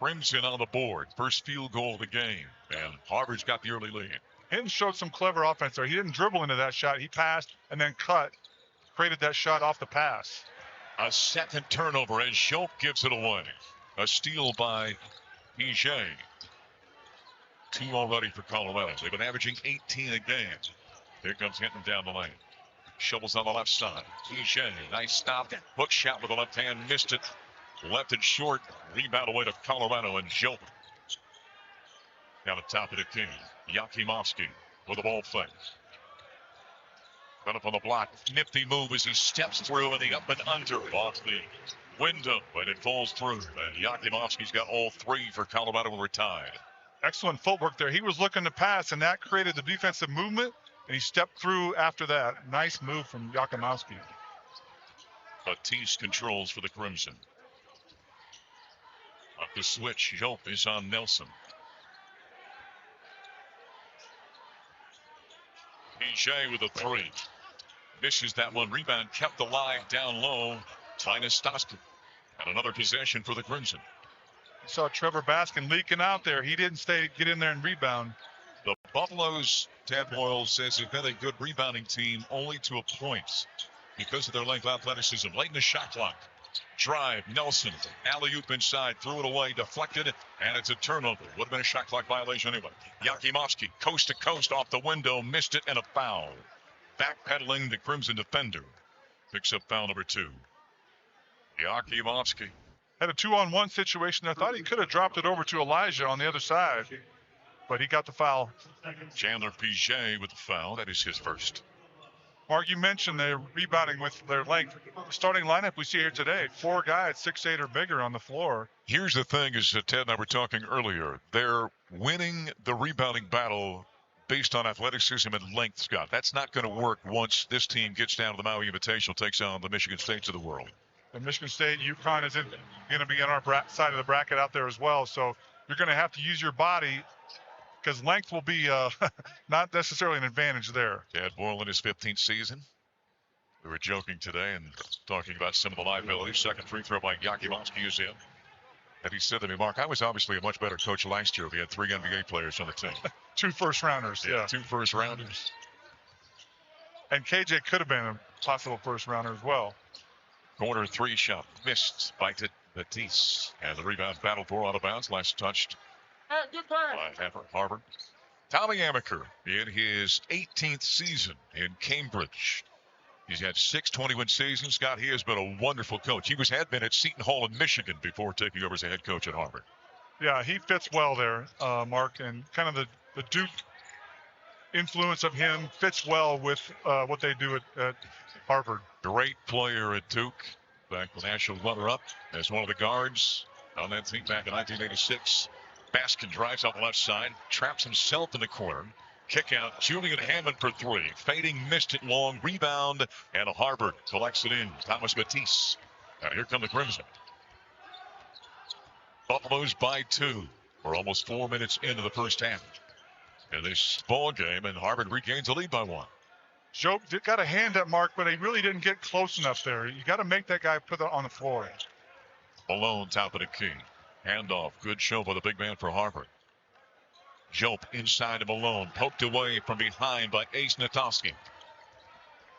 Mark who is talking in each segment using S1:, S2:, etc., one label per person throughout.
S1: Crimson on the board. First field goal of the game. And Harvard's got the early lead.
S2: Hinton showed some clever offense there. He didn't dribble into that shot. He passed and then cut. Created that shot off the pass.
S1: A second turnover as Shope gives it away. A steal by Pijay. 2 already for Colorado. They've been averaging 18 a game. Here comes Hinton down the lane. Shovels on the left side. Pijay, nice stop. Hook shot with the left hand. Missed it. Left it short. Rebound away to Colorado and Shope. Down the top of the key. Yakimovsky with the ball fake. Got up on the block. Nifty move as he steps through and the up and under off the window. But it falls through. And Yakimovsky's got all 3 for Colorado and we're tied.
S2: Excellent footwork there. He was looking to pass, and that created the defensive movement, and he stepped through after that. Nice move from Yakimovsky.
S1: Batiste controls for the Crimson. Up the switch. Shope is on Nelson. Pijay with a 3. Misses that one. Rebound kept alive down low. Linus Stoskey. And another possession for the Crimson.
S2: You saw Trevor Baskin leaking out there. He didn't get in there and rebound.
S1: The Buffaloes, Tad Boyle says, have been a good rebounding team only to a point because of their length athleticism. Late in the shot clock. Drive, Nelson, alley-oop inside, threw it away, deflected, and it's a turnover. Would have been a shot clock violation anyway. Yakimovsky, coast to coast off the window, missed it, and a foul. Backpedaling the Crimson defender. Picks up foul number 2. Yakimovsky.
S2: Had a 2-on-1 situation. I thought he could have dropped it over to Elijah on the other side, but he got the foul.
S1: Chandler Pijay with the foul. That is his first.
S2: Mark, you mentioned they're rebounding with their length. The starting lineup we see here today, 4 guys 6'8" or bigger on the floor.
S1: Here's the thing, as Ted and I were talking earlier, they're winning the rebounding battle based on athleticism and length, Scott. That's not going to work once this team gets down to the Maui Invitational, takes on the Michigan States of the world.
S2: And Michigan State, UConn is going to be on our side of the bracket out there as well. So you're going to have to use your body because length will be not necessarily an advantage there.
S1: Tad Boyle in his 15th season. We were joking today and talking about some of the liabilities. Second free throw by Yakimovsky is in. And he said to me, Mark, I was obviously a much better coach last year. We had 3 NBA players on the team.
S2: 2 first-rounders, yeah.
S1: 2 first-rounders.
S2: And KJ could have been a possible first-rounder as well.
S1: Corner 3 shot missed by Batiste. And the rebound battle for out of bounds. Last touched by Harvard. Tommy Amaker in his 18th season in Cambridge. He's had 6 21 seasons. Scott, he has been a wonderful coach. He had been at Seton Hall in Michigan before taking over as a head coach at Harvard.
S2: Yeah, he fits well there, Mark, and kind of the Duke influence of him fits well with what they do at Harvard.
S1: Great player at Duke. Back the national runner-up as one of the guards on that team back in 1986. Baskin drives up the left side, traps himself in the corner. Kick out, Julian Hammond for 3. Fading, missed it long. Rebound, and Harvard collects it in. Thomas Batiste. And here come the Crimson. Buffaloes by 2. We're almost 4 minutes into the first half in this ball game, and Harvard regains the lead by 1.
S2: Joe got a hand up, Mark, but he really didn't get close enough there. You got to make that guy put it on the floor.
S1: Malone, top of the key. Handoff. Good show by the big man for Harvard. Jope inside to Malone. Poked away from behind by Ace Natowski.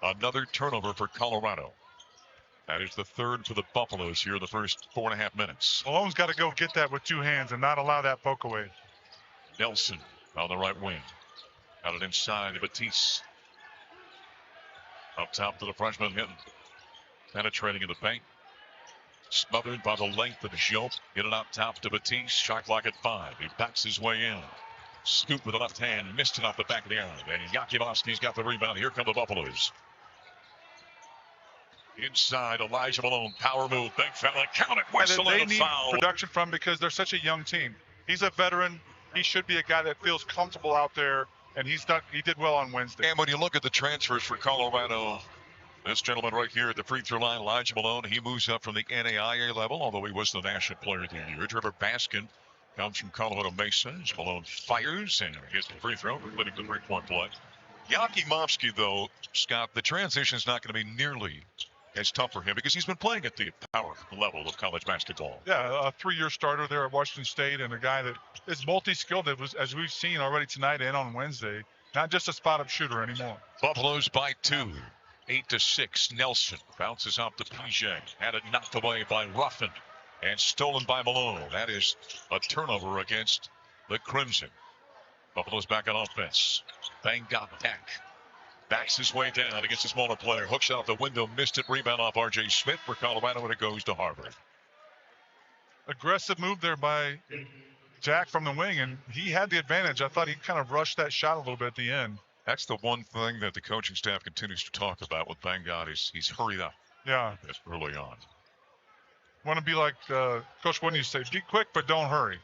S1: Another turnover for Colorado. That is the 3rd for the Buffaloes here in the first 4.5 minutes.
S2: Malone's got to go get that with 2 hands and not allow that poke away.
S1: Nelson on the right wing. Got it inside to Batiste. Up top to the freshman Hinton. Penetrating in the paint. Smothered by the length of Jope. Get it out top to Batiste. Shot clock at 5. He backs his way in. Scoop with the left hand. Missed it off the back of the arm. And Yakimovsky's got the rebound. Here come the Buffaloes. Inside, Elijah Malone. Power move. Big fella. Count it. Whistle
S2: They
S1: and a
S2: need
S1: foul.
S2: production from because they're such a young team. He's a veteran. He should be a guy that feels comfortable out there. And he did well on Wednesday.
S1: And when you look at the transfers for Colorado, this gentleman right here at the free throw line, Elijah Malone, he moves up from the NAIA level, although he was the National Player of the Year. Trevor Baskin comes from Colorado Mesa. Malone fires and gets the free throw, including the 3-point play. Yakimovsky, though, Scott, the transition is not going to be nearly is tough for him because he's been playing at the power level of college basketball.
S2: Yeah, a 3-year starter there at Washington State, and a guy that is multi-skilled, that was, as we've seen already tonight and on Wednesday, not just a spot-up shooter anymore.
S1: Buffaloes by 2, 8-6. Nelson bounces off to PJ. Had it knocked away by Ruffin and stolen by Malone. That is a turnover against the Crimson. Buffalo's back on offense. Bang got back. Backs his way down against a smaller player. Hooks out the window, missed it. Rebound off R.J. Smith for Colorado, and it goes to Harvard.
S2: Aggressive move there by Jack from the wing, and he had the advantage. I thought he kind of rushed that shot a little bit at the end.
S1: That's the one thing that the coaching staff continues to talk about with Bangad is he's hurried up.
S2: Yeah.
S1: That's early on.
S2: Want to be like Coach Wooden used to say, be quick, but don't hurry.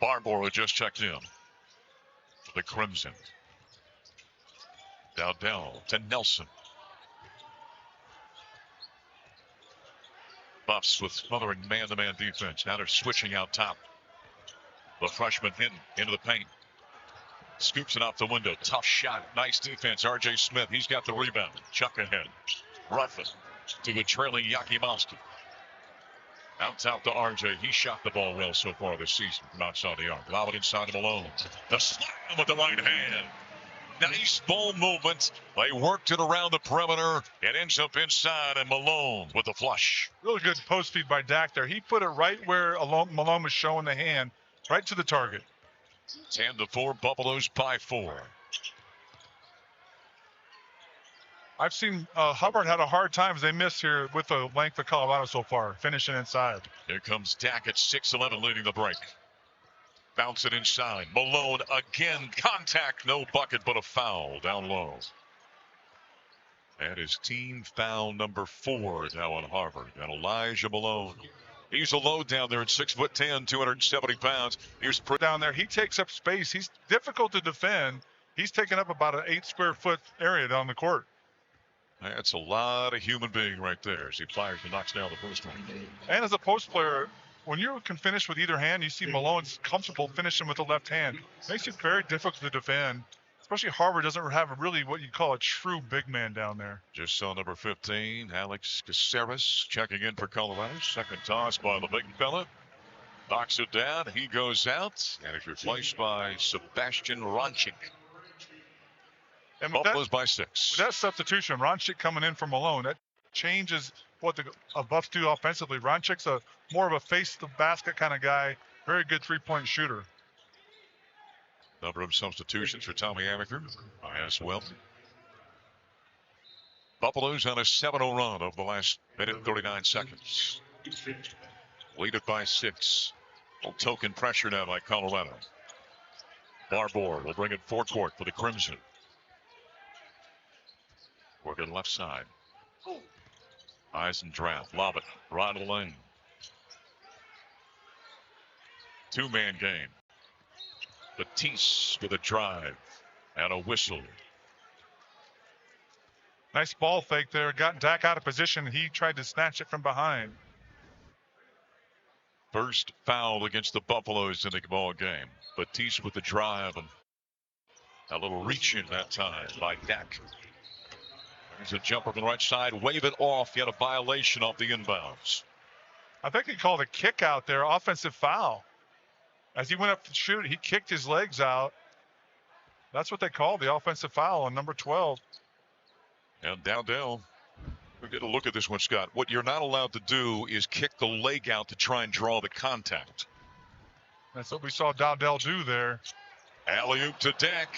S1: Barbour just checked in for the Crimson. Dowdell to Nelson. Buffs with smothering man-to-man defense. Now they're switching out top. The freshman hitting into the paint. Scoops it off the window. Tough shot. Nice defense. R.J. Smith. He's got the rebound. Chuck ahead. Ruffin to the trailing Yakimowski. Out top to R.J. He shot the ball well so far this season from outside the arc. Lob it inside to Malone. The slam with the right hand. Nice ball movement. They worked it around the perimeter. It ends up inside, and Malone with the flush.
S2: Really good post feed by Dak there. He put it right where Malone was showing the hand, right to the target.
S1: 10-4, Buffaloes by 4.
S2: I've seen Hubbard had a hard time as they missed here with the length of Colorado so far, finishing inside.
S1: Here comes Dak at 6'11", leading the break. Bounce it inside. Malone again. Contact. No bucket, but a foul down low. That is team foul number 4 now on Harvard. And Elijah Malone. He's a load down there at 6'10", 270 pounds. Here's
S2: down there. He takes up space. He's difficult to defend. He's taking up about an 8 square foot area down the court.
S1: That's a lot of human being right there as he fires and knocks down the first one.
S2: And as a post player, when you can finish with either hand, you see Malone's comfortable finishing with the left hand. Makes it very difficult to defend. Especially Harvard doesn't have really what you call a true big man down there.
S1: Just saw number 15, Alex Caceres, checking in for Colorado. Second toss by the big fella. Knocks it down. He goes out and is replaced by Sebastian Ronchik.
S2: And
S1: Buffaloes by 6.
S2: With that substitution, Ronchik coming in for Malone, that changes what the Buffs do offensively. Ronchik's more of a face the basket kind of guy. Very good three-point shooter.
S1: Number of substitutions for Tommy Amaker as well. Buffaloes on a 7-0 run over the last minute and 39 seconds. Lead it by 6. Token pressure now by Colorado. Barbour will bring it forecourt for the Crimson. Working left side. Eisendrath, lob it, right of the lane. Two-man game. Batiste with a drive and a whistle.
S2: Nice ball fake there. Got Dak out of position. He tried to snatch it from behind.
S1: First foul against the Buffaloes in the ball game. Batiste with the drive and a little reach in that time by Dak. There's a jumper from the right side. Wave it off. Yet a violation off the inbounds.
S2: I think he called a kick out there. Offensive foul. As he went up to shoot, he kicked his legs out. That's what they call the offensive foul on number 12.
S1: And Dowdell. We'll get a look at this one, Scott. What you're not allowed to do is kick the leg out to try and draw the contact.
S2: That's what we saw Dowdell do there.
S1: Alley-oop to Dak.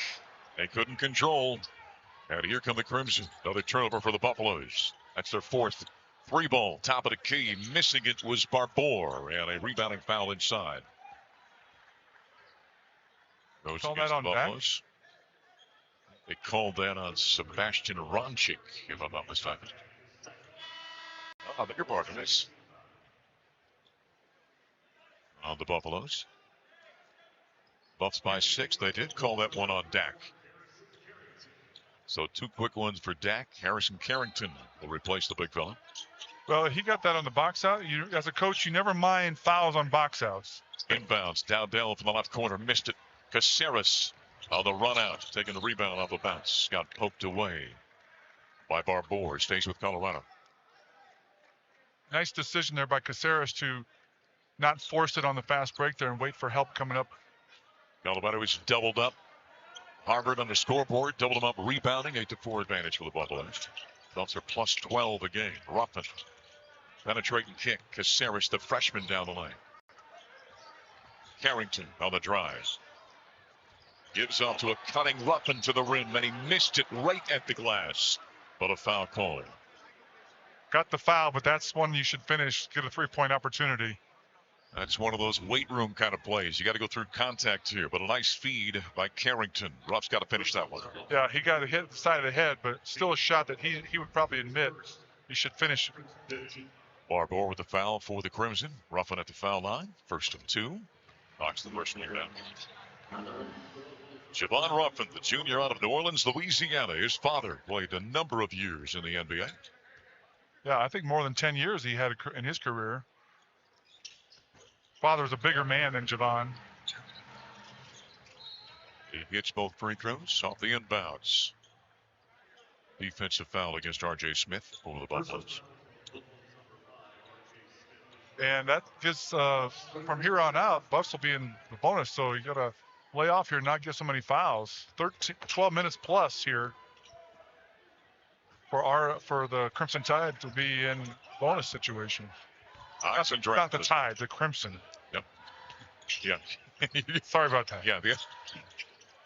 S1: They couldn't control. And here come the Crimson. Another turnover for the Buffaloes. That's their 4th. 3-ball, top of the key. Missing it was Barbour. And a rebounding foul inside. Goes
S2: Call
S1: against
S2: that on
S1: the Buffaloes. They called that on Sebastian Ronchik, if I'm not mistaken. Oh, I beg your pardon. This on the Buffaloes. Buffs by 6. They did call that one on Dak. So 2 quick ones for Dak. Harrison Carrington will replace the big fella.
S2: Well, he got that on the box out. As a coach, you never mind fouls on box outs.
S1: Inbounds. Dowdell from the left corner missed it. Caceres on the run out, taking the rebound off the bounce. Got poked away by Barbour. Stays with Colorado.
S2: Nice decision there by Caceres to not force it on the fast break there and wait for help coming up.
S1: Colorado is doubled up. Harvard on the scoreboard, doubled them up, rebounding, 8-4 advantage for the Buffaloes. Buffs are plus 12 a game. Ruffin, penetrating kick. Caceres, the freshman, down the lane. Carrington on the drive. Gives off to a cutting Ruffin to the rim, and he missed it right at the glass. But a foul call.
S2: Got the foul, but that's one you should finish, get a three-point opportunity.
S1: That's one of those weight room kind of plays. You got to go through contact here, but a nice feed by Carrington. Ruff's got to finish that one.
S2: Yeah, he got hit the side of the head, but still a shot that he would probably admit he should finish.
S1: Barbour with the foul for the Crimson. Ruffin at the foul line. First of two. Knocks the first one down. Javon Ruffin, the junior out of New Orleans, Louisiana. His father played a number of years in the NBA.
S2: Yeah, I think more than 10 years he had in his career. Father's a bigger man than Javon.
S1: He hits both free throws off the inbounds. Defensive foul against R.J. Smith over the Buffaloes.
S2: And that gives, from here on out, Buffs will be in the bonus, so you got to lay off here and not get so many fouls. 12 minutes plus here for the Crimson Tide to be in bonus situation. Not the Tide, the Crimson.
S1: Yep. Yeah.
S2: Sorry about that.
S1: Yeah.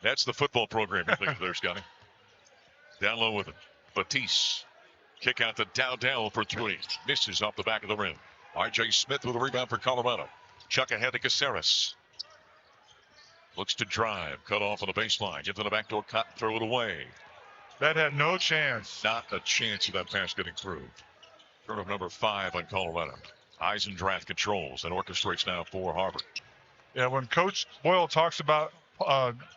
S1: That's the football program you think there, Scotty. Down low with it. Batiste. Kick out to Dowdell for three. Misses off the back of the rim. R.J. Smith with a rebound for Colorado. Chuck ahead to Caceres. Looks to drive. Cut off on the baseline. Get to the backdoor cut. Throw it away.
S2: That had no chance.
S1: Not a chance of that pass getting through. Turnover number 5 on Colorado. Eisendrath controls and orchestrates now for Harvard.
S2: Yeah, when Coach Boyle talks about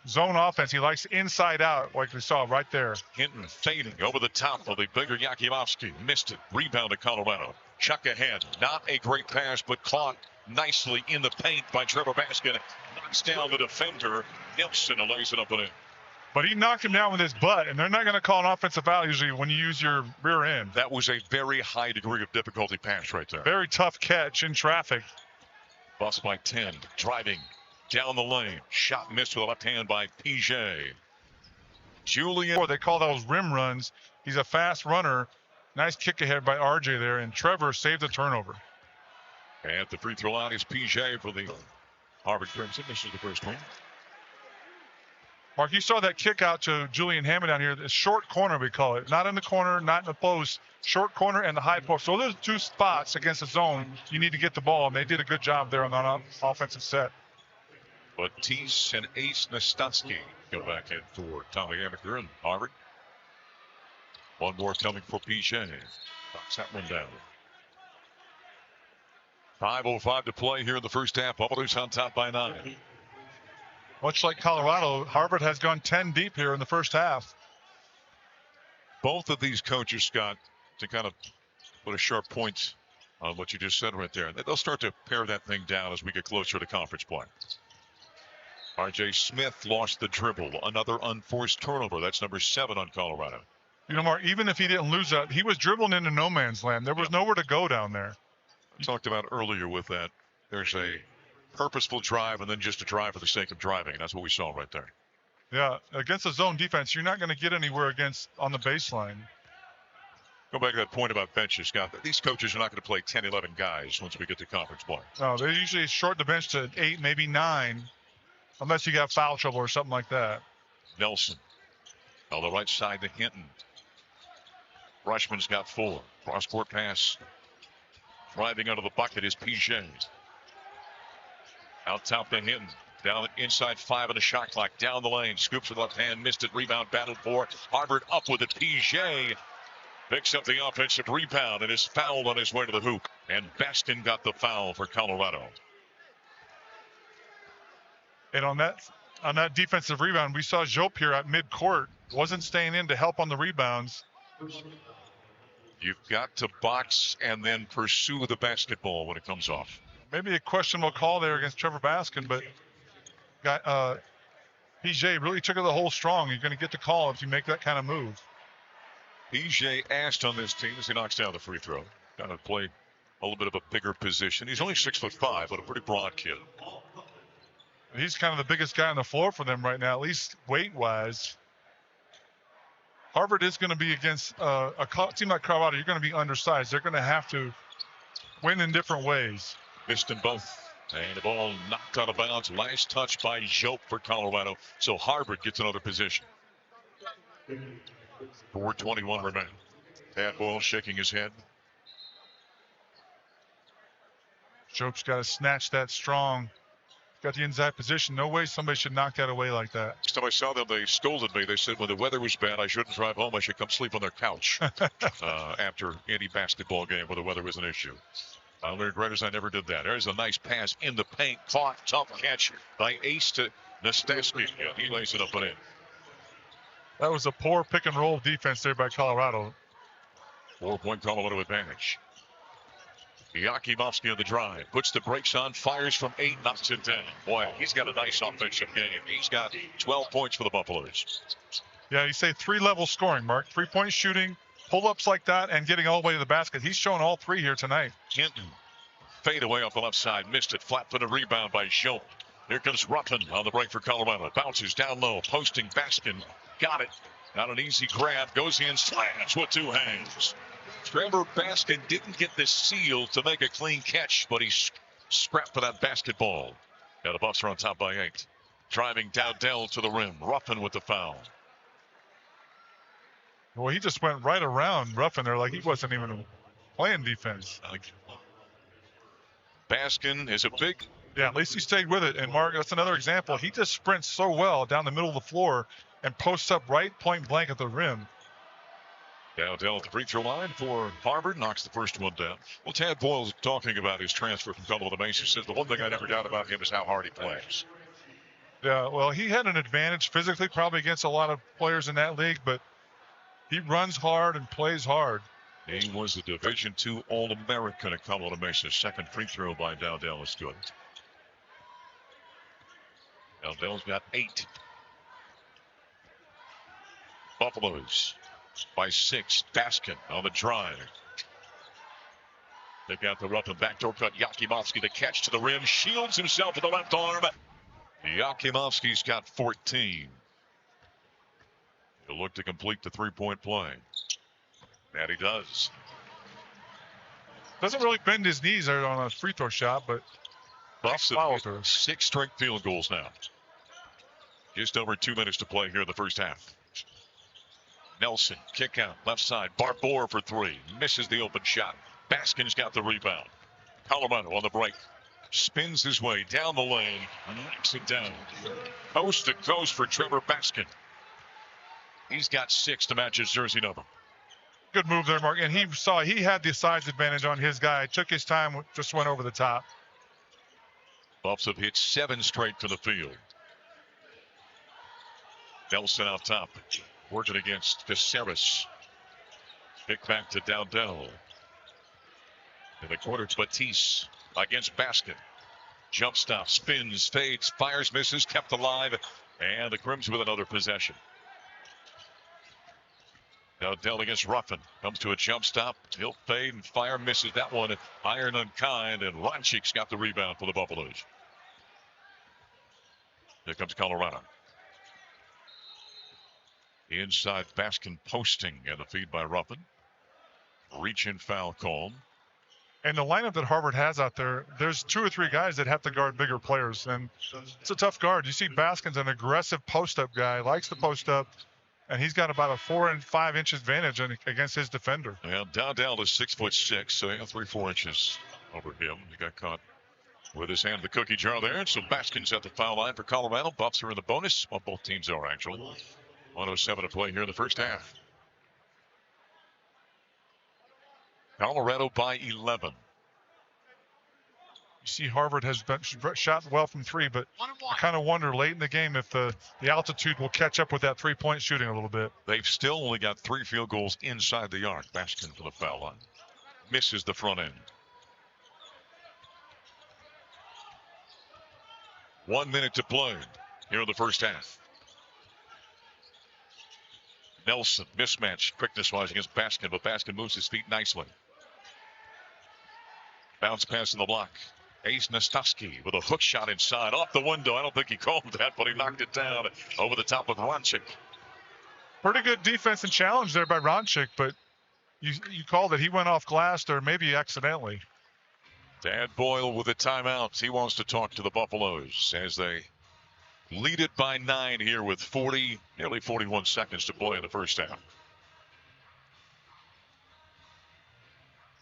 S2: zone offense, he likes inside out, like we saw right there.
S1: Hinton fading over the top of the bigger Yakimovsky. Missed it. Rebound to Colorado. Chuck ahead. Not a great pass, but caught nicely in the paint by Trevor Baskin. Knocks down the defender. Nelson lays it up and in.
S2: But he knocked him down with his butt, and they're not going to call an offensive foul usually when you use your rear end.
S1: That was a very high degree of difficulty pass right there.
S2: Very tough catch in traffic.
S1: Buffs by 10. Driving down the lane. Shot missed with the left hand by PJ. Julian.
S2: They call those rim runs. He's a fast runner. Nice kick ahead by RJ there, and Trevor saved the turnover.
S1: At the free throw line is PJ for the Harvard Crimson. This is the first one.
S2: Mark, you saw that kick out to Julian Hammond down here. The short corner, we call it. Not in the corner, not in the post. Short corner and the high post. So those two spots against the zone, you need to get the ball, and they did a good job there on that offensive set.
S1: Batiste and Ace Nastansky go back in for Tommy Amaker and Harvard. One more coming for PJ. Knocks that one down. 5:05 to play here in the first half. Buffaloes on top by 9.
S2: Much like Colorado, Harvard has gone 10 deep here in the first half.
S1: Both of these coaches, Scott, to kind of put a sharp point on what you just said right there, they'll start to pare that thing down as we get closer to conference play. R.J. Smith lost the dribble. Another unforced turnover. That's number 7 on Colorado.
S2: You know, Mark, even if he didn't lose that, he was dribbling into no man's land. There was nowhere to go down there.
S1: I talked about earlier with that. There's a purposeful drive and then just a drive for the sake of driving. That's what we saw right there.
S2: Yeah, against a zone defense, you're not going to get anywhere on the baseline.
S1: Go back to that point about benches, Scott. These coaches are not going to play 10, 11 guys once we get to conference play.
S2: No, they usually short the bench to 8, maybe 9, unless you got foul trouble or something like that.
S1: Nelson on the right side to Hinton. Rushman's got 4. Cross-court pass. Driving under the bucket is PJ. Out top to Hinton. Down inside 5 on the shot clock. Down the lane. Scoops with left hand. Missed it. Rebound battled for. Harvard up with it. PJ picks up the offensive rebound and is fouled on his way to the hoop. And Baskin got the foul for Colorado.
S2: And on that defensive rebound, we saw Jope here at midcourt. Wasn't staying in to help on the rebounds.
S1: You've got to box and then pursue the basketball when it comes off.
S2: Maybe a questionable call there against Trevor Baskin, but PJ really took it the whole strong. You're going to get the call if you make that kind of move.
S1: PJ asked on this team as he knocks down the free throw. Got to play a little bit of a bigger position. He's only 6'5", but a pretty broad kid.
S2: He's kind of the biggest guy on the floor for them right now, at least weight-wise. Harvard is going to be against a team like Colorado. You're going to be undersized. They're going to have to win in different ways.
S1: Missed them both. And the ball knocked out of bounds. Last touch by Jope for Colorado. So Harvard gets another position. 4:21 remaining. Tad Boyle shaking his head.
S2: Jope's got to snatch that strong. Got the inside position. No way somebody should knock that away like that.
S1: Next time I saw them, they scolded me. They said when the weather was bad, I shouldn't drive home. I should come sleep on their couch after any basketball game where the weather was an issue. I learned right as I never did that. There's a nice pass in the paint. Caught. Tough catch by Ace to Nastesky. Yeah, he lays it up and in.
S2: That was a poor pick and roll defense there by Colorado.
S1: 4-point Colorado advantage. Yakimovsky on the drive, puts the brakes on, fires from 8, knocks it down. Boy, he's got a nice offensive game. He's got 12 points for the Buffaloes.
S2: Yeah, you say 3-level scoring, Mark. 3-point shooting, pull-ups like that, and getting all the way to the basket. He's showing all 3 here tonight.
S1: Hinton, fade away off the left side, missed it. Flat foot, a rebound by Jope. Here comes Ruffin on the break for Colorado. Bounces down low, posting Baskin. Got it. Not an easy grab, goes in, slams with 2 hands. Trevor Baskin didn't get the seal to make a clean catch, but he scrapped for that basketball. Now the Buffs are on top by 8. Driving Dowdell to the rim. Ruffin with the foul.
S2: Well, he just went right around Ruffin there like he wasn't even playing defense.
S1: Baskin is a big...
S2: Yeah, at least he stayed with it. And, Mark, that's another example. He just sprints so well down the middle of the floor and posts up right point blank at the rim.
S1: Dowdell at the free throw line for Harvard, knocks the first one down. Well, Tad Boyle's talking about his transfer from Colorado Mesa. Says the one thing I never doubt about him is how hard he plays.
S2: Yeah, well, he had an advantage physically probably against a lot of players in that league, but he runs hard and plays hard.
S1: He was a Division II All-American at Colorado Mesa. Second free throw by Dowdell is good. Dowdell's got 8. Buffaloes by 6. Baskin on the drive. They got the Ruffin backdoor cut. Yakimovsky the catch to the rim. Shields himself with the left arm. Yakimovsky's got 14. He'll look to complete the 3-point play. And he does.
S2: Doesn't really bend his knees there on a free throw shot, but
S1: Buffs have 6 straight field goals now. Just over 2 minutes to play here in the first half. Nelson, kick out, left side. Barbour for 3. Misses the open shot. Baskin's got the rebound. Colorado on the break. Spins his way down the lane. Knocks it down. Coast to coast for Trevor Baskin. He's got 6 to match his jersey number.
S2: Good move there, Mark. And he saw he had the size advantage on his guy. Took his time, just went over the top.
S1: Buffs have hit 7 straight to the field. Nelson out top. Working against Viserys. Kick back to Dowdell. In the corner, it's Batiste against Baskin. Jump stop, spins, fades, fires, misses, kept alive. And the Crimson with another possession. Dowdell against Ruffin. Comes to a jump stop. He'll fade and fire, misses that one. Iron unkind, and Ronchik's got the rebound for the Buffaloes. Here comes Colorado. Inside Baskin posting, and the feed by Ruffin. Reach and foul call.
S2: And the lineup that Harvard has out there, there's 2 or 3 guys that have to guard bigger players. And it's a tough guard. You see Baskin's an aggressive post-up guy, likes to post up. And he's got about a 4 and 5 inch advantage against his defender.
S1: Well, Dowdell is 6'6", so 3-4 inches over him. He got caught with his hand in the cookie jar there. And so Baskin's at the foul line for Colorado. Buffs are in the bonus. Well, both teams are actually. 1:07 to play here in the first half. Colorado by 11.
S2: You see Harvard has been shot well from 3, but I kind of wonder late in the game if the altitude will catch up with that 3-point shooting a little bit.
S1: They've still only got 3 field goals inside the arc. Baskin for the foul line. Misses the front end. 1 minute to play here in the first half. Nelson, mismatch quickness-wise against Baskin, but Baskin moves his feet nicely. Bounce pass in the block. Ace Nastowski with a hook shot inside. Off the window. I don't think he called that, but he knocked it down over the top of Ronchik.
S2: Pretty good defense and challenge there by Ronchik, but you called it. He went off glass there, maybe accidentally.
S1: Tad Boyle with a timeout. He wants to talk to the Buffaloes as they lead it by 9 here with nearly 41 seconds to play in the first half.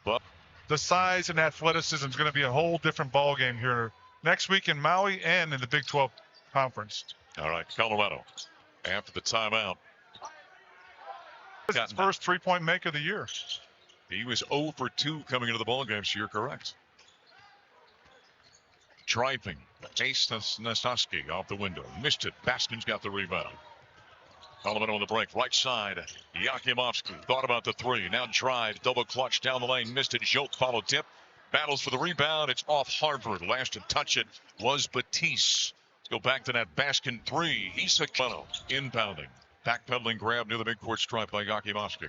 S1: But
S2: the size and athleticism is going to be a whole different ball game here next week in Maui and in the Big 12 Conference.
S1: All right, Colorado after the timeout.
S2: This is his first three-point make of the year.
S1: He was 0 for 2 coming into the ball game, so you're correct. Driving. Ace Nastowski off the window. Missed it. Baskin's got the rebound. Colorado on the break. Right side. Yakimovsky thought about the three. Now drive. Double clutch down the lane. Missed it. Joke follow tip. Battles for the rebound. It's off Harvard. Last to touch it was Batiste. Let's go back to that Baskin three. Issa Kano inbounding. Backpedaling grab near the midcourt stripe by Yakimovsky.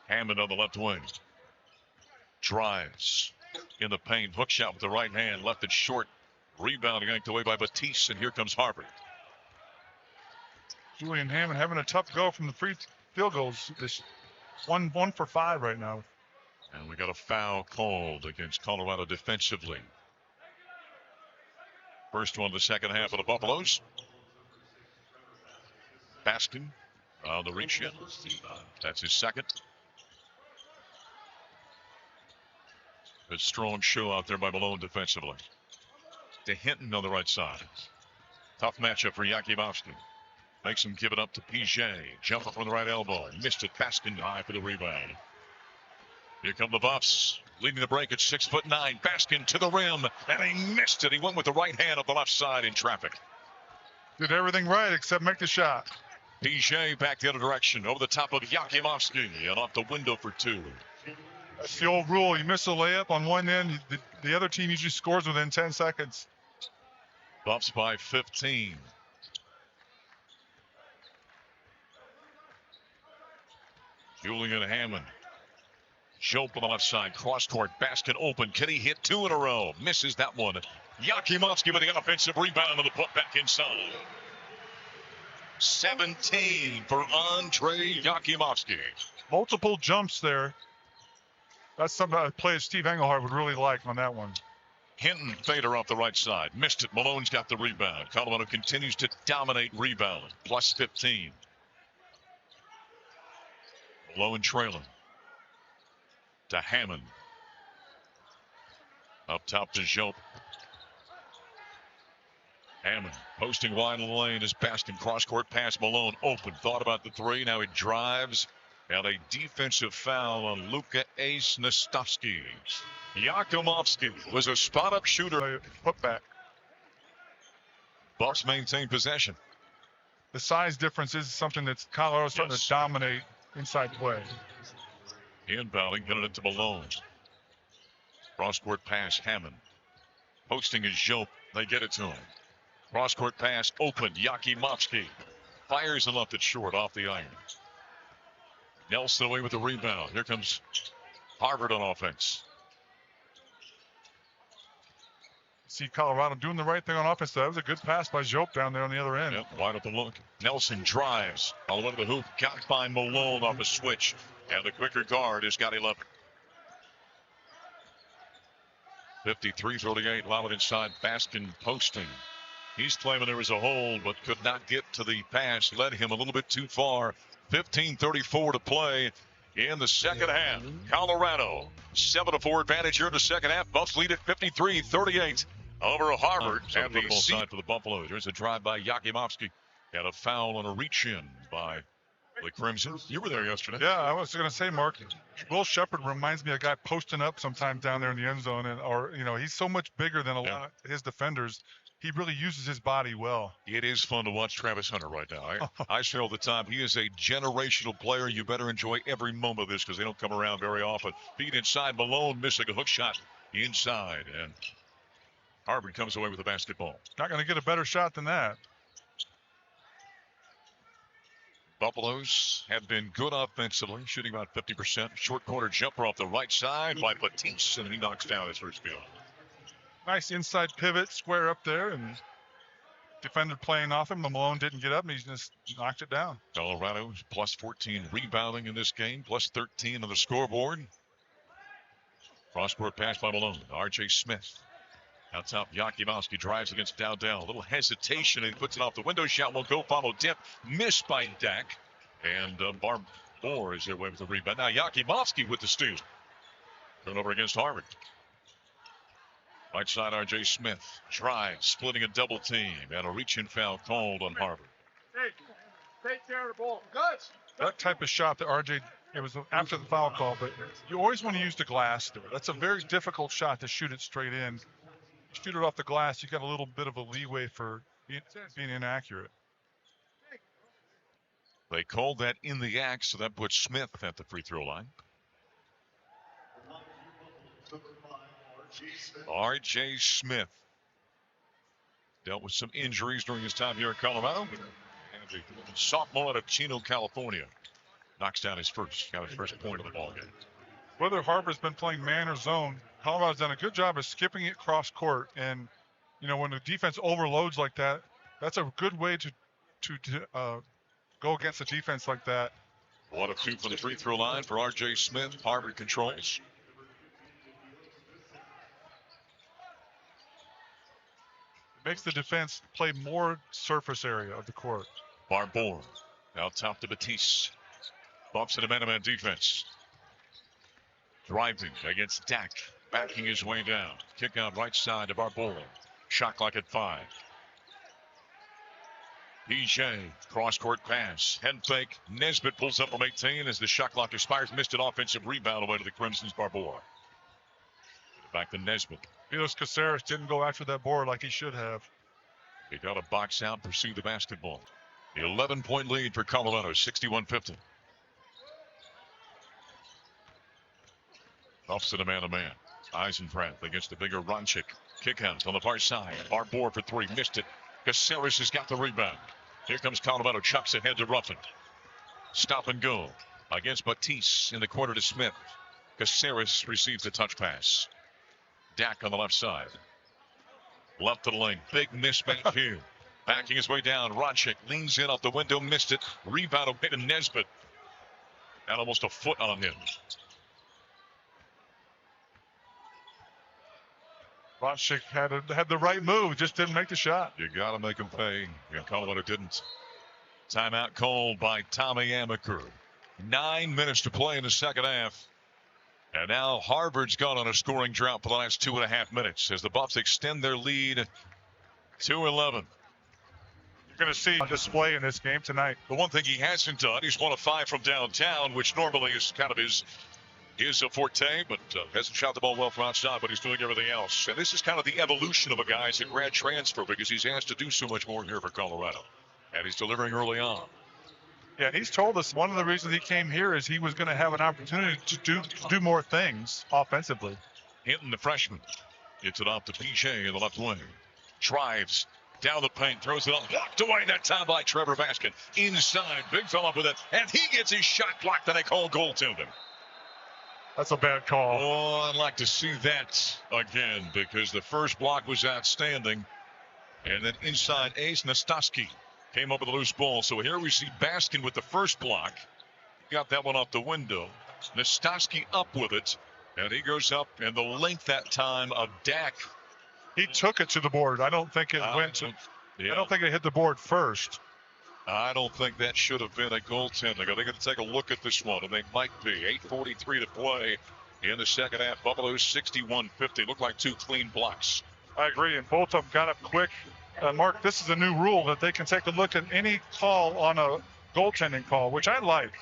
S1: Hammond on the left wing. Drives in the paint. Hook shot with the right hand. Left it short. Rebound yanked away by Batiste. And here comes Harvard.
S2: Julian Hammond having a tough go from the free field goals. This one for 5 right now.
S1: And we got a foul called against Colorado defensively. First one of the second half of the Buffaloes. Baskin on the reach in. That's his second. A strong show out there by Malone defensively. To Hinton on the right side. Tough matchup for Yakimovsky. Makes him give it up to Piget. Jump up on the right elbow. Missed it. Baskin high for the rebound. Here come the Buffs. Leading the break at 6'9". Baskin to the rim. And he missed it. He went with the right hand up the left side in traffic.
S2: Did everything right except make the shot.
S1: Piget back the other direction. Over the top of Yakimovsky. And off the window for 2.
S2: That's the old rule. You miss a layup on one end, the other team usually scores within 10 seconds.
S1: Buffs by 15. Julian Hammond. Jope on the left side. Cross court. Baskin open. Can he hit 2 in a row? Misses that one. Yakimovsky with the offensive rebound and the put back inside. 17 for Andre Yakimovsky.
S2: Multiple jumps there. That's something a play Steve Engelhart would really like on that one.
S1: Hinton fader off the right side. Missed it. Malone's got the rebound. Colorado continues to dominate rebound. Plus 15. Malone trailing. To Hammond. Up top to Jope. Hammond posting wide in the lane as Baskin cross-court pass. Malone open. Thought about the three. Now he drives. And a defensive foul on Luka Ace Nastowski. Yakimovsky was a spot-up shooter.
S2: Put back.
S1: Bucks maintain possession.
S2: The size difference is something that's Colorado's starting to dominate inside play.
S1: Inbounding, getting it to Malone. Cross-court pass, Hammond. Posting is Jope. They get it to him. Cross-court pass, open. Yakimovsky fires and left it short off the iron. Nelson away with the rebound. Here comes Harvard on offense.
S2: See Colorado doing the right thing on offense. That was a good pass by Jope down there on the other end.
S1: Yep, wide open look. Nelson drives all the way to the hoop. Got by Malone off a switch. And the quicker guard has got 11. 53-38. Allow it inside. Baskin posting. He's claiming there was a hold, but could not get to the pass. Led him a little bit too far. 15:34 to play in the second half. Colorado, 7-4 advantage here in the second half. Buffs lead at 53-38 over Harvard. And the side for the Buffaloes. There's a drive by Yakimovsky. And a foul on a reach-in by the Crimson. You were there yesterday.
S2: Yeah, I was going to say, Mark, Will Sheppard reminds me of a guy posting up sometimes down there in the end zone. He's so much bigger than a lot of his defenders. He really uses his body well.
S1: It is fun to watch Travis Hunter right now. I say all the time, he is a generational player. You better enjoy every moment of this because they don't come around very often. Feed inside, Malone missing a hook shot inside. And Harvard comes away with the basketball.
S2: Not going to get a better shot than that.
S1: Buffaloes have been good offensively, shooting about 50%. Short corner jumper off the right side by Batiste, and he knocks down his first field.
S2: Nice inside pivot, square up there, and defender playing off him. Malone didn't get up, and he just knocked it down.
S1: Colorado plus 14 rebounding in this game, plus 13 on the scoreboard. Cross-court pass by Malone. R.J. Smith. Out top, Yakimowski drives against Dowdell. A little hesitation, and he puts it off the window. Shot will go. Follow dip. Missed by Dak. And Barbour is their way with the rebound. Now Yakimowski with the steal. Turnover against Harvard. Right side, R.J. Smith. Drives, splitting a double team. And a reach-in foul called on Harvard.
S3: Take care of the ball. Good.
S2: That type of shot that R.J. It was after the foul call, but you always want to use the glass. That's a very difficult shot to shoot it straight in. Shoot it off the glass, you got a little bit of a leeway for being inaccurate.
S1: They called that in the act, so that puts Smith at the free throw line. R.J. Smith dealt with some injuries during his time here in Colorado. And a sophomore out of Chino, California, knocks down his first point of the ball game.
S2: Whether Harvard's been playing man or zone, Colorado's done a good job of skipping it cross court. And, you know, when the defense overloads like that, that's a good way to go against a defense like that.
S1: 1 of 2 from the free throw line for R.J. Smith. Harvard controls.
S2: It makes the defense play more surface area of the court.
S1: Barbour out top to Batiste. Bumps into man-to-man defense. Driving against Dak. Backing his way down. Kick out right side to Barbour. Shot clock at 5. PJ, cross-court pass. Head fake. Nesbitt pulls up from 18 as the shot clock expires. Missed an offensive rebound away to the Crimson's. Barbour. Back to Nesbitt.
S2: Milos Caceres didn't go after that board like he should have.
S1: He got a box out, pursue the basketball. The 11-point lead for Colorado, 61-50. Ups to the man-to-man. Eisenpratt against the bigger Ronchik. Kick out on the far side. Barbour for 3. Missed it. Caceres has got the rebound. Here comes Colorado. Chucks ahead to Ruffin. Stop and go against Batiste in the corner to Smith. Caceres receives the touch pass. Dak on the left side. Left to the lane. Big mismatch here. Backing his way down. Ronchik leans in off the window. Missed it. Rebound away to Nesbitt. And almost a foot on him.
S2: Ronchik had the right move, just didn't make the shot.
S1: You got to make him pay. And Colorado didn't. Timeout called by Tommy Amaker. 9 minutes to play in the second half. And now Harvard's gone on a scoring drought for the last 2.5 minutes as the Buffs extend their lead to 11.
S2: You're going to see a display in this game tonight.
S1: The one thing he hasn't done, he's 1 of 5 from downtown, which normally is kind of his forte, but hasn't shot the ball well from outside, but he's doing everything else. And this is kind of the evolution of a guy as a grad transfer because he's asked to do so much more here for Colorado. And he's delivering early on.
S2: Yeah, and he's told us one of the reasons he came here is he was going to have an opportunity to do more things offensively.
S1: Hinton, the freshman, gets it off to PJ in the left wing. Drives down the paint, throws it up, blocked away that time by Trevor Baskin. Inside, big fella with it, and he gets his shot blocked, and they call goaltending.
S2: That's a bad call.
S1: Oh, I'd like to see that again because the first block was outstanding. And then inside, Ace Nastowski came up with a loose ball. So here we see Baskin with the first block. Got that one off the window. Nastowski up with it. And he goes up, and the length that time of Dak.
S2: He took it to the board. I don't think it went to. Yeah. I don't think it hit the board first.
S1: I don't think that should have been a goaltending. I think to take a look at this one, and they might be. 8:43 to play in the second half. Buffalo 61-50. Look like 2 clean blocks.
S2: I agree, and both of them got up quick. Mark, this is a new rule that they can take a look at any call on a goaltending call, which I like.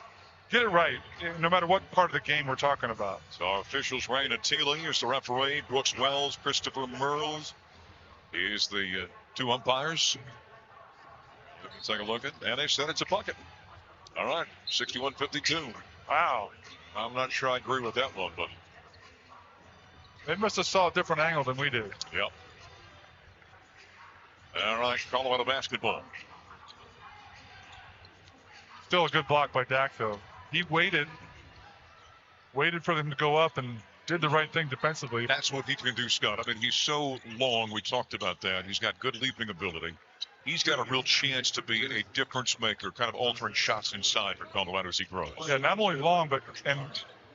S2: Get it right, no matter what part of the game we're talking about.
S1: So our officials, Raina Teeling is the referee. Brooks Wells, Christopher Merles is the 2 umpires. Take a look at, and they said it's a bucket. All right, 61-52.
S2: Wow.
S1: I'm not sure I agree with that one, but
S2: they must have saw a different angle than we did.
S1: Yep. All right, Colorado basketball.
S2: Still a good block by Dak, though. He waited for them to go up and did the right thing defensively.
S1: That's what he can do, Scott. I mean, he's so long. We talked about that. He's got good leaping ability. He's got a real chance to be a difference maker, kind of altering shots inside for Colorado as he grows.
S2: Yeah, not only long, but and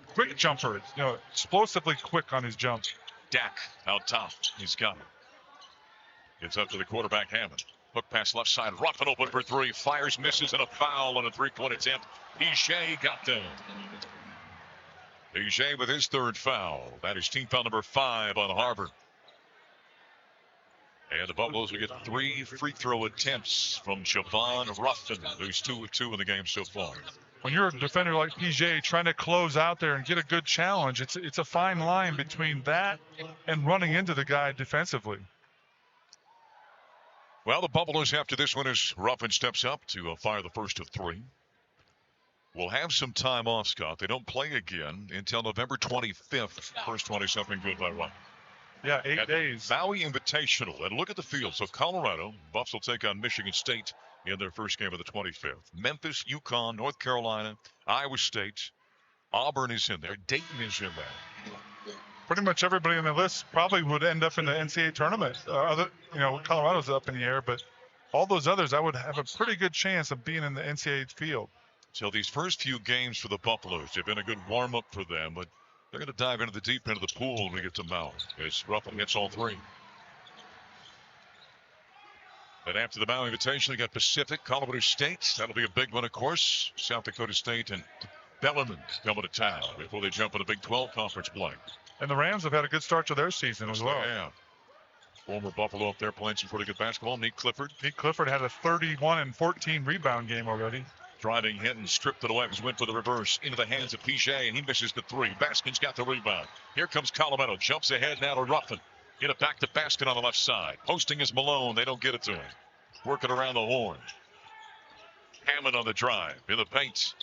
S2: quick jumper. Explosively quick on his jump.
S1: Dak out top. He's got it. Gets up to the quarterback, Hammond. Hook pass left side. Ruffin open for three. Fires, misses, and a foul on a three-point attempt. Ije got down. Ije with his third foul. That is team foul number 5 on Harvard. And the Buffaloes will get 3 free throw attempts from Javon Ruffin, who's 2 of 2 in the game so far.
S2: When you're a defender like PJ trying to close out there and get a good challenge, it's a fine line between that and running into the guy defensively.
S1: Well, the Buffaloes after this one as Ruffin steps up to fire the first of 3. We'll have some time off, Scott. They don't play again until November 25th. First 20-something good by Ruffin.
S2: Yeah, 8 days.
S1: Maui Invitational. And look at the field. So Colorado, Buffs will take on Michigan State in their first game of the 25th. Memphis, UConn, North Carolina, Iowa State. Auburn is in there. Dayton is in there.
S2: Pretty much everybody on the list probably would end up in the NCAA tournament. Colorado's up in the air, but all those others, I would have a pretty good chance of being in the NCAA field.
S1: So these first few games for the Buffaloes have been a good warm-up for them, but they're going to dive into the deep end of the pool when we get to Maui as Ruffin hits all 3. And after the Maui Invitational, you got Pacific, Colorado State. That'll be a big one, of course. South Dakota State and Bellarmine coming to town before they jump into Big 12 conference play.
S2: And the Rams have had a good start to their season as well.
S1: Yeah. Former Buffalo up there playing some pretty good basketball. Nate Clifford.
S2: Nate Clifford had a 31 and 14 rebound game already.
S1: Driving hit and stripped it away. Went for the reverse into the hands of PJ, and he misses the 3. Baskin's got the rebound. Here comes Colorado. Jumps ahead now to Ruffin. Get it back to Baskin on the left side. Posting is Malone. They don't get it to him. Working around the horn. Hammond on the drive. In the paint.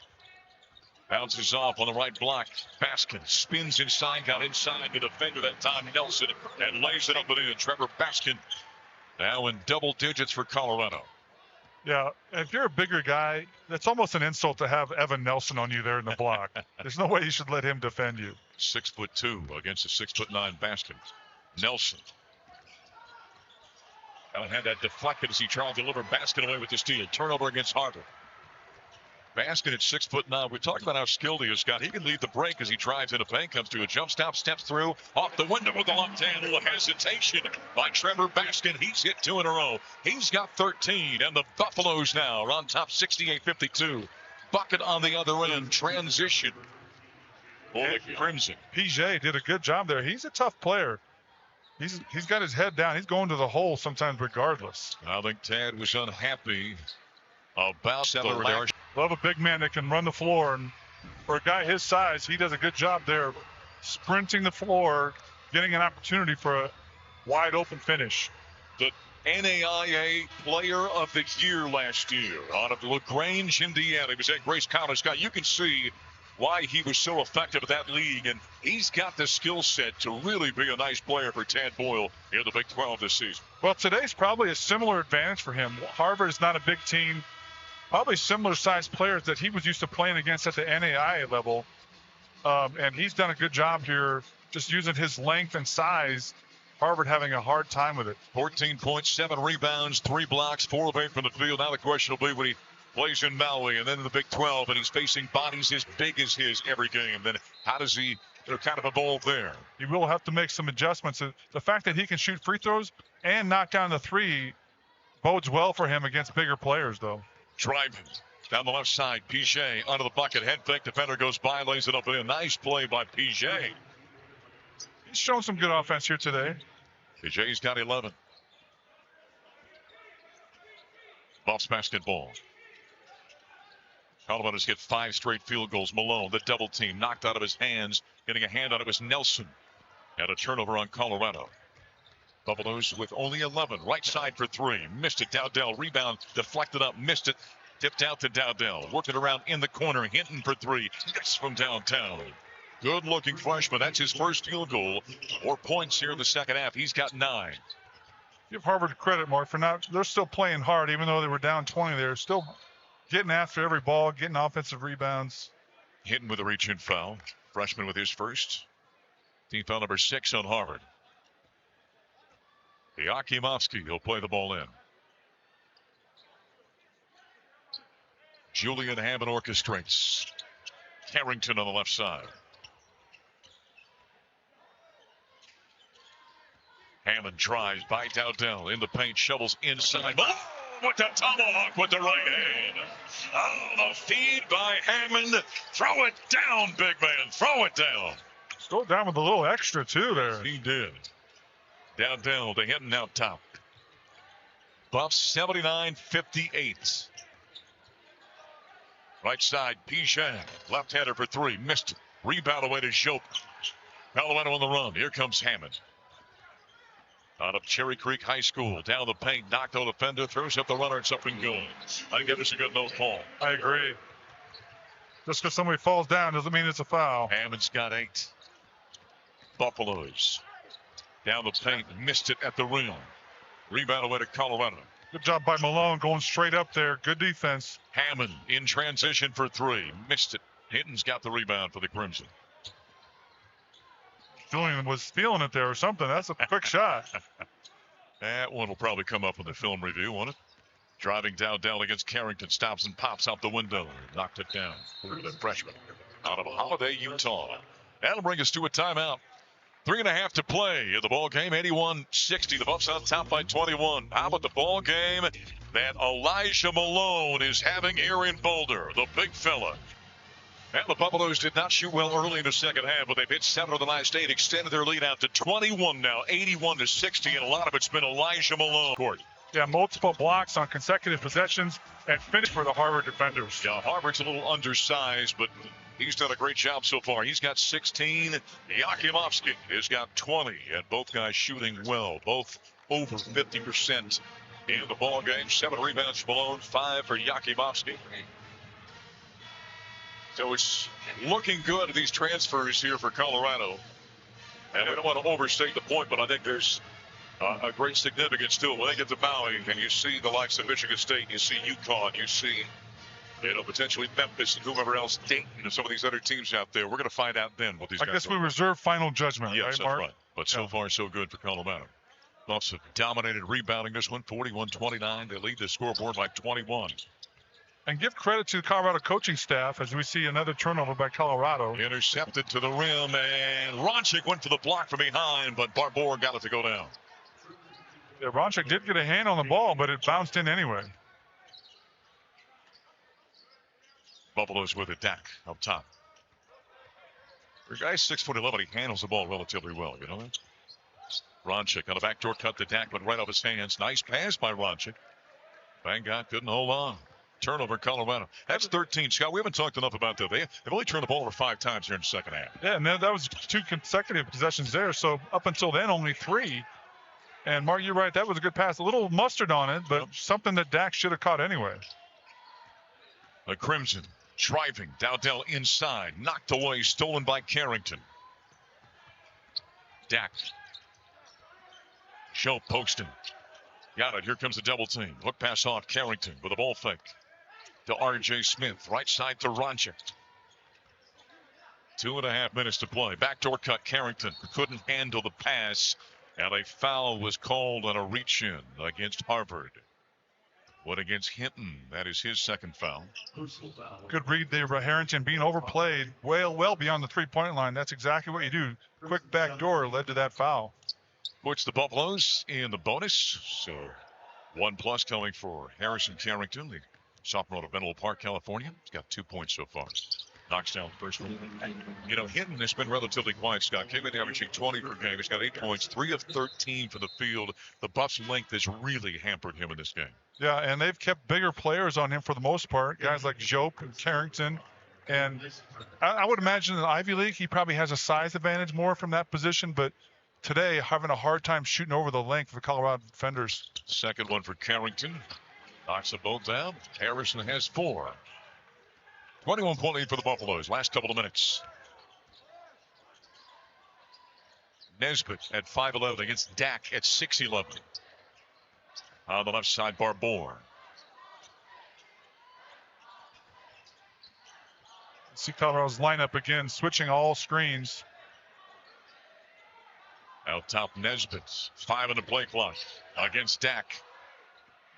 S1: Bounces off on the right block. Baskin spins inside. Got inside the defender that time. Nelson. And lays it up and in. Trevor Baskin now in double digits for Colorado.
S2: Yeah, if you're a bigger guy, that's almost an insult to have Evan Nelson on you there in the block. There's no way you should let him defend you.
S1: 6'2" against a 6'9" Baskin. Nelson. Allen had that deflected as he tried to deliver Baskin away with the steal. Turnover against Harvard. Baskin at 6'9". We talked about how skilled he is, Scott. He can lead the break as he drives into paint, comes to a jump stop, steps through, off the window with the left hand. A little hesitation by Trevor Baskin. He's hit 2 in a row. He's got 13, and the Buffaloes now are on top 68-52. Bucket on the other end. Transition for the Crimson.
S2: PJ did a good job there. He's a tough player. He's got his head down. He's going to the hole sometimes regardless.
S1: I think Tad was unhappy about the lack.
S2: Love a big man that can run the floor, and for a guy his size, he does a good job there, sprinting the floor, getting an opportunity for a wide open finish.
S1: The NAIA Player of the Year last year out of LaGrange, Indiana. He was at Grace College. Scott, you can see why he was so effective at that league, and he's got the skill set to really be a nice player for Tad Boyle in the Big 12 this season.
S2: Well, today's probably a similar advantage for him. Harvard is not a big team. Probably similar sized players that he was used to playing against at the NAIA level. And he's done a good job here just using his length and size. Harvard having a hard time with it.
S1: 14 points, 7 rebounds, 3 blocks, 4 of 8 from the field. Now the question will be when he plays in Maui and then in the Big 12 and he's facing bodies as big as his every game. Then how does he kind of evolve there?
S2: He will have to make some adjustments. The fact that he can shoot free throws and knock down the 3 bodes well for him against bigger players, though.
S1: Driving down the left side, PJ under the bucket, head fake, defender goes by, lays it up and in. Nice play by PJ.
S2: He's shown some good offense here today.
S1: PJ's got 11. Buffs basketball. Colorado's get 5 straight field goals. Malone, the double team, knocked out of his hands. Getting a hand on it was Nelson. And a turnover on Colorado. Buffaloes with only 11. Right side for 3. Missed it. Dowdell. Rebound. Deflected up. Missed it. Tipped out to Dowdell. Worked it around in the corner. Hinton for 3. Yes, from downtown. Good looking freshman. That's his first field goal. 4 points here in the second half. He's got 9.
S2: Give Harvard credit, Mark, for not. They're still playing hard, even though they were down 20. They're still getting after every ball, getting offensive rebounds.
S1: Hinton with a reach-in foul. Freshman with his first. Team foul number 6 on Harvard. Yakimovsky, he'll play the ball in. Julian Hammond orchestrates. Carrington on the left side. Hammond tries by Dowdell in the paint, shovels inside. Malone with the tomahawk with the right hand. Oh, the feed by Hammond. Throw it down, big man. Throw it down.
S2: Go down with a little extra, too, there.
S1: He did. Dowdell to Hinton out top. Buffs 79-58. Right side, Bijan. Left-hander for 3. Missed it. Rebound away to Shope. Colorado on the run. Here comes Hammond. Out of Cherry Creek High School. Down the paint. Knocked out defender. Throws up the runner. It's up and going. I think that was a good no call.
S2: I agree. Just because somebody falls down doesn't mean it's a foul.
S1: Hammond's got 8. Buffaloes. Down the paint. Missed it at the rim. Rebound away to Colorado.
S2: Good job by Malone going straight up there. Good defense.
S1: Hammond in transition for 3. Missed it. Hinton's got the rebound for the Crimson.
S2: Julian was feeling it there or something. That's a quick shot.
S1: That one will probably come up in the film review, won't it? Driving Dowdell against Carrington. Stops and pops out the window. Knocked it down for the freshman out of Holiday, Utah. That'll bring us to a timeout. 3.5 to play in the ball game. 81-60. The Buffs on top by 21. How about the ball game that Elijah Malone is having here in Boulder? The big fella. And the Buffaloes did not shoot well early in the second half, but they've hit 7 of the last 8, extended their lead out to 21 now, 81-60, and a lot of it's been Elijah Malone.
S2: Yeah, multiple blocks on consecutive possessions and finish for the Harvard defenders.
S1: Yeah, Harvard's a little undersized, but he's done a great job so far. He's got 16. Yakimovsky has got 20, and both guys shooting well, both over 50% in the ball game. 7 rebounds for Malone, 5 for Yakimovsky. So it's looking good at these transfers here for Colorado. And we don't want to overstate the point, but I think there's a great significance to it. When they get to Maui and you see the likes of Michigan State, you see UConn, you see, potentially Memphis and whomever else, Dayton and some of these other teams out there. We're going to find out then what these guys
S2: I guess
S1: are.
S2: we reserve final judgment,
S1: yes,
S2: right,
S1: that's
S2: Mark?
S1: right. But so far, so good for Colorado. Buffs have dominated rebounding this one, 41-29. They lead the scoreboard by 21.
S2: And give credit to the Colorado coaching staff as we see another turnover by Colorado.
S1: Intercepted to the rim, and Ronchik went for the block from behind, but Barbour got it to go down.
S2: Yeah, Ronchik did get a hand on the ball, but it bounced in anyway.
S1: Buffaloes with it, Dak up top. For a guy 6'11", he handles the ball relatively well, you know. Ronchik on a backdoor cut to Dak, went right off his hands. Nice pass by Ronchik. Bangott couldn't hold on. Turnover, Colorado. That's 13. Scott, we haven't talked enough about that. They've only turned the ball over 5 times here in the second half.
S2: Yeah, and that was 2 consecutive possessions there. So up until then, only 3. And Mark, you're right. That was a good pass. A little mustard on it, but something that Dak should have caught anyway.
S1: The Crimson driving. Dowdell inside. Knocked away. Stolen by Carrington. Dak. Show Poston. Got it. Here comes the double team. Hook pass off. Carrington with a ball fake to R.J. Smith. Right side to Ronchik. 2.5 minutes to play. Backdoor cut. Carrington couldn't handle the pass, and a foul was called on a reach-in against Harvard. What against Hinton? That is his second foul.
S2: Good read there by Harrington, being overplayed well beyond the three-point line. That's exactly what you do. Quick backdoor led to that foul.
S1: Puts the Buffaloes in the bonus. So 1+ coming for Harrison Carrington, the sophomore out of Menlo Park, California. He's got 2 points so far. Knocks down the first one. Hinton has been relatively quiet, Scott. Came in averaging 20 per game. He's got 8 points, 3 of 13 for the field. The Buffs' length has really hampered him in this game.
S2: Yeah, and they've kept bigger players on him for the most part. Guys like Jope and Carrington. And I would imagine in the Ivy League, he probably has a size advantage more from that position. But today, having a hard time shooting over the length of the Colorado defenders.
S1: Second one for Carrington. Knocks them both down. Harrison has 4. 21-point lead for the Buffaloes. Last couple of minutes. Nesbitt at 5'11" against Dak at 6'11". On the left side, Barbour.
S2: See Colorado's lineup again, switching all screens.
S1: Out top, Nesbitt. 5 on the play clock against Dak.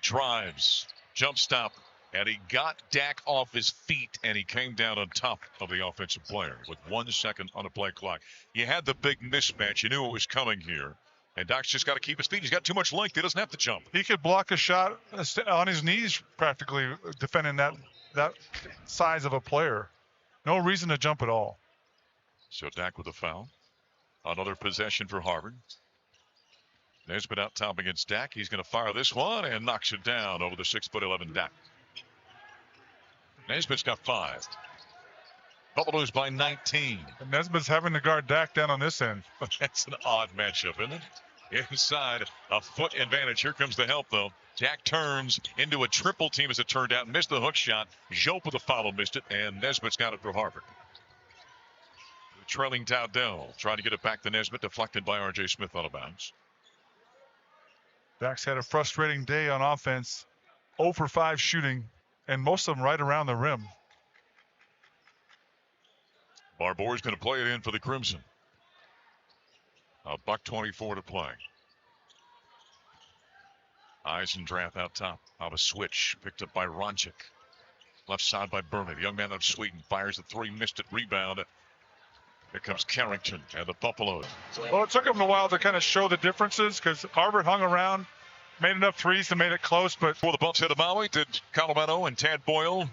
S1: Drives, jump stop, and he got Dak off his feet, and he came down on top of the offensive player with 1 second on the play clock. You had the big mismatch. You knew it was coming here. And Dak's just got to keep his feet. He's got too much length. He doesn't have to jump.
S2: He could block a shot on his knees practically, defending that size of a player. No reason to jump at all.
S1: So Dak with a foul. Another possession for Harvard. Nesbitt out top against Dak. He's going to fire this one and knocks it down over the 6'11" Dak. Nesbitt's got 5. Buffaloes by 19.
S2: And Nesbitt's having to guard Dak down on this end.
S1: That's an odd matchup, isn't it? Inside, a foot advantage. Here comes the help, though. Dak turns into a triple team as it turned out. Missed the hook shot. Jope with a follow missed it, and Nesbitt's got it for Harvard. Trailing Dowdell. Trying to get it back to Nesbitt. Deflected by R.J. Smith out of bounds.
S2: Dak's had a frustrating day on offense. 0 for 5 shooting, and most of them right around the rim.
S1: Barbour's going to play it in for the Crimson. $1:24 to play. Eisendrath out top. Out of switch. Picked up by Ronchik. Left side by Burnley. The young man out of Sweden fires the 3. Missed it. Rebound. Here comes Carrington and the Buffaloes.
S2: Well, it took him a while to kind of show the differences because Harvard hung around, made enough threes to make it close. But
S1: for the Buffs hit of Maui, did Colorado and Tad Boyle